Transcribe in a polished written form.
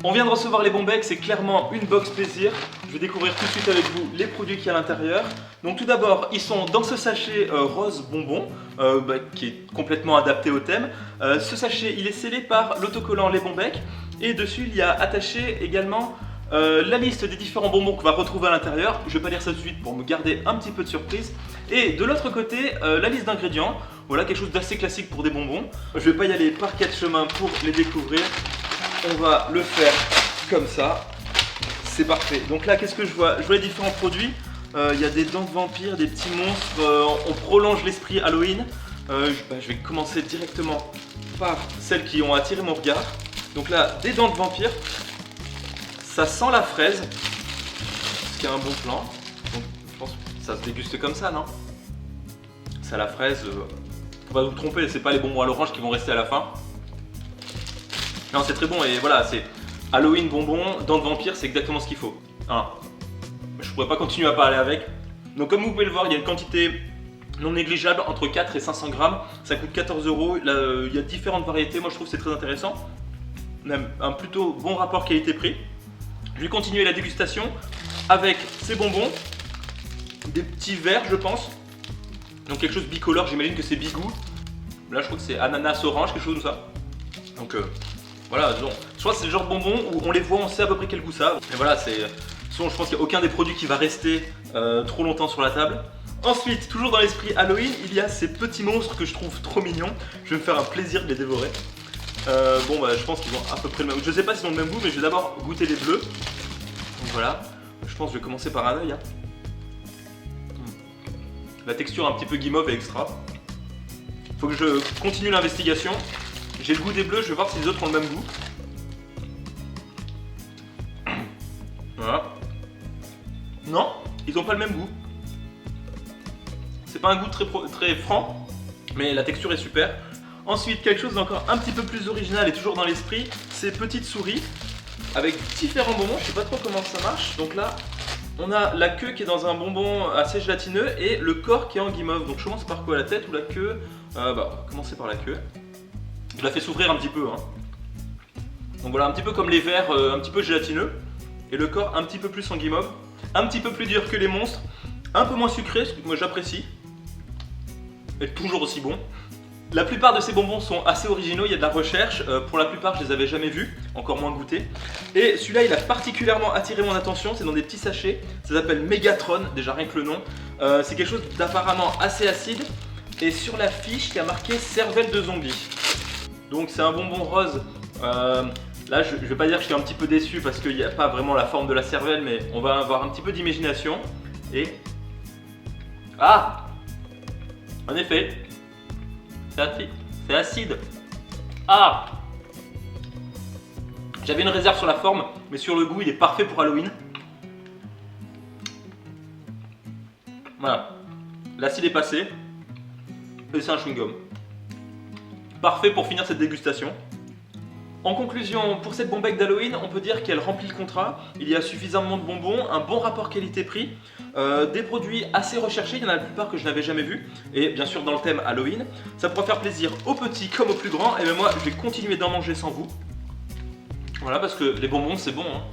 On vient de recevoir les Bonbec, c'est clairement une box plaisir. Je vais découvrir tout de suite avec vous les produits qu'il y a à l'intérieur. Donc tout d'abord, ils sont dans ce sachet rose bonbon, qui est complètement adapté au thème. Ce sachet, il est scellé par l'autocollant Les Bonbec. Et dessus, il y a attaché également la liste des différents bonbons qu'on va retrouver à l'intérieur. Je vais pas lire ça tout de suite pour me garder un petit peu de surprise. Et de l'autre côté, la liste d'ingrédients. Voilà, quelque chose d'assez classique pour des bonbons. Je vais pas y aller par quatre chemins pour les découvrir. On va le faire comme ça. C'est parfait. Donc là, qu'est-ce que je vois? Je vois les différents produits. Il y a des dents de vampire, des petits monstres. On prolonge l'esprit Halloween. Je vais commencer directement par celles qui ont attiré mon regard. Donc là, des dents de vampire. Ça sent la fraise, ce qui est un bon plan. Donc, je pense que ça se déguste comme ça, non? Ça la fraise, faut pas vous tromper, c'est pas les bonbons à l'orange qui vont rester à la fin. Non, c'est très bon et voilà, c'est Halloween bonbons, dents de vampire, c'est exactement ce qu'il faut. Hein. Je pourrais pas continuer à parler avec. Donc comme vous pouvez le voir, il y a une quantité non négligeable, entre 4 et 500 grammes. Ça coûte 14 €. Là, il y a différentes variétés, moi je trouve que c'est très intéressant. Même un plutôt bon rapport qualité-prix. Je vais continuer la dégustation avec ces bonbons, des petits verres je pense, donc quelque chose bicolore, j'imagine que c'est bigou. Là je crois que c'est ananas orange, quelque chose comme ça. Donc voilà, soit c'est le genre de bonbons où on les voit, on sait à peu près quel goût ça a. Et voilà, je pense qu'il n'y a aucun des produits qui va rester trop longtemps sur la table. Ensuite, toujours dans l'esprit Halloween, il y a ces petits monstres que je trouve trop mignons. Je vais me faire un plaisir de les dévorer. Je pense qu'ils ont à peu près le même goût. Je sais pas s'ils ont le même goût, mais je vais d'abord goûter les bleus. Donc voilà, je pense que je vais commencer par un œil. Hein. La texture un petit peu guimauve et extra. Faut que je continue l'investigation. J'ai le goût des bleus, je vais voir si les autres ont le même goût. Voilà. Non, ils n'ont pas le même goût. C'est pas un goût très franc, mais la texture est super. Ensuite, quelque chose d'encore un petit peu plus original et toujours dans l'esprit, ces petites souris avec différents bonbons. Je sais pas trop comment ça marche. Donc là, on a la queue qui est dans un bonbon assez gélatineux et le corps qui est en guimauve. Donc je commence par quoi? La tête ou la queue? On va commencer par la queue. Je la fais s'ouvrir un petit peu. Hein. Donc voilà, un petit peu comme les verres, un petit peu gélatineux. Et le corps un petit peu plus en guimauve. Un petit peu plus dur que les monstres. Un peu moins sucré, ce que moi j'apprécie. Et toujours aussi bon. La plupart de ces bonbons sont assez originaux, il y a de la recherche. Pour la plupart, je les avais jamais vus, encore moins goûtés. Et celui-là, il a particulièrement attiré mon attention. C'est dans des petits sachets. Ça s'appelle Megatron, déjà rien que le nom. C'est quelque chose d'apparemment assez acide. Et sur la fiche, il y a marqué cervelle de zombie. Donc c'est un bonbon rose. Là, je vais pas dire que je suis un petit peu déçu parce qu'il n'y a pas vraiment la forme de la cervelle, mais on va avoir un petit peu d'imagination. Et... Ah! En effet, c'est acide. Ah! J'avais une réserve sur la forme, mais sur le goût, il est parfait pour Halloween. Voilà. L'acide est passé. Et c'est un chewing-gum. Parfait pour finir cette dégustation. En conclusion, pour cette Bonbec d'Halloween, on peut dire qu'elle remplit le contrat. Il y a suffisamment de bonbons, un bon rapport qualité-prix, des produits assez recherchés, il y en a la plupart que je n'avais jamais vus, et bien sûr dans le thème Halloween. Ça pourra faire plaisir aux petits comme aux plus grands, et bien moi je vais continuer d'en manger sans vous. Voilà, parce que les bonbons c'est bon. Hein.